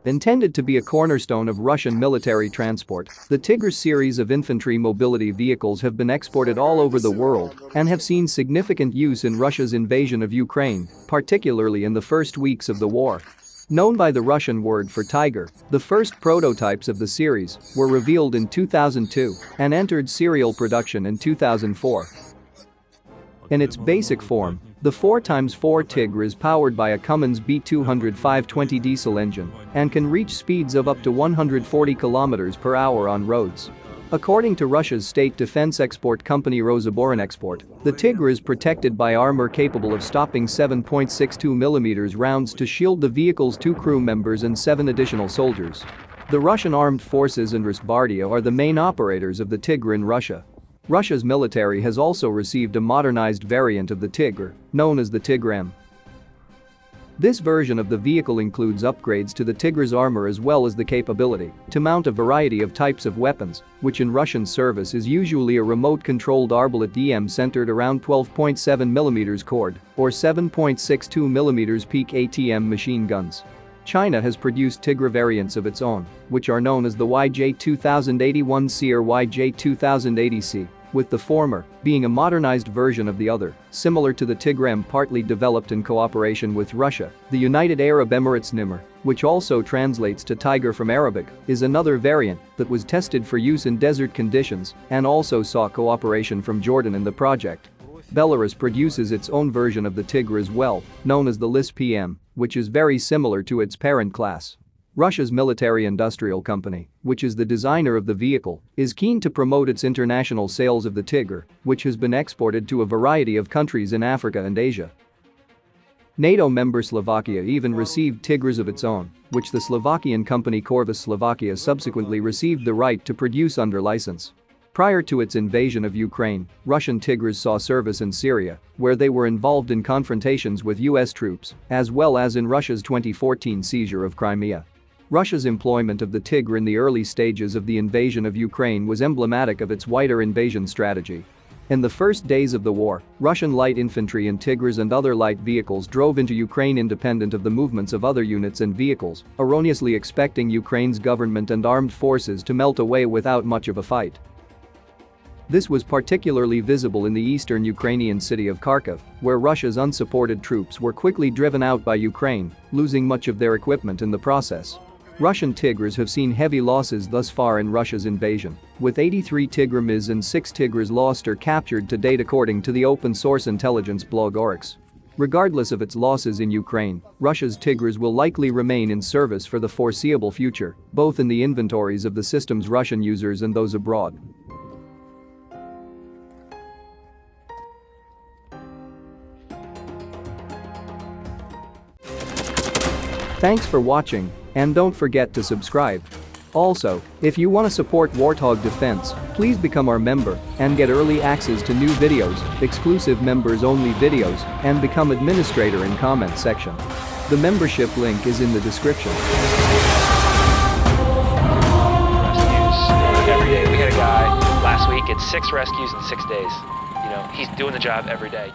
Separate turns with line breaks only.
Intended to be a cornerstone of Russian military transport, the Tigr series of infantry mobility vehicles have been exported all over the world and have seen significant use in Russia's invasion of Ukraine, particularly in the first weeks of the war. Known by the Russian word for tiger, the first prototypes of the series were revealed in 2002 and entered serial production in 2004. In its basic form, the 4x4 Tigr is powered by a Cummins B200 520 diesel engine and can reach speeds of up to 140 km/h on roads. According to Russia's state defense export company Rosaboronexport, the Tigr is protected by armor capable of stopping 7.62mm rounds to shield the vehicle's 2 crew members and 7 additional soldiers. The Russian Armed Forces and Rosgvardia are the main operators of the Tigr in Russia. Russia's military has also received a modernized variant of the Tigr, known as the Tigr-M. This version of the vehicle includes upgrades to the Tigr's armor as well as the capability to mount a variety of types of weapons, which in Russian service is usually a remote-controlled arbalete DM centered around 12.7mm cord or 7.62mm peak ATM machine guns. China has produced Tigr variants of its own, which are known as the YJ2081C or YJ2080C, with the former being a modernized version of the other, similar to the Tigr-M, partly developed in cooperation with Russia. The United Arab Emirates Nimr, which also translates to tiger from Arabic, is another variant that was tested for use in desert conditions and also saw cooperation from Jordan in the project. Belarus produces its own version of the Tigr as well, known as the Lis-PM, which is very similar to its parent class. Russia's military-industrial company, which is the designer of the vehicle, is keen to promote its international sales of the Tigr, which has been exported to a variety of countries in Africa and Asia. NATO member Slovakia even received Tigrs of its own, which the Slovakian company Corvus Slovakia subsequently received the right to produce under license. Prior to its invasion of Ukraine, Russian Tigrs saw service in Syria, where they were involved in confrontations with US troops, as well as in Russia's 2014 seizure of Crimea. Russia's employment of the Tigr in the early stages of the invasion of Ukraine was emblematic of its wider invasion strategy. In the first days of the war, Russian light infantry and Tigrs and other light vehicles drove into Ukraine independent of the movements of other units and vehicles, erroneously expecting Ukraine's government and armed forces to melt away without much of a fight. This was particularly visible in the eastern Ukrainian city of Kharkiv, where Russia's unsupported troops were quickly driven out by Ukraine, losing much of their equipment in the process. Russian Tigrs have seen heavy losses thus far in Russia's invasion, with 83 Tigr-Ms and 6 Tigrs lost or captured to date according to the open-source intelligence blog Oryx. Regardless of its losses in Ukraine, Russia's Tigrs will likely remain in service for the foreseeable future, both in the inventories of the system's Russian users and those abroad. Thanks for watching, and don't forget to subscribe. Also, if you want to support Warthog Defense, please become our member and get early access to new videos, exclusive members-only videos, and become administrator in comment section. The membership link is in the description.
Rescues every day. We had a guy last week at 6 rescues in 6 days. He's doing the job every day.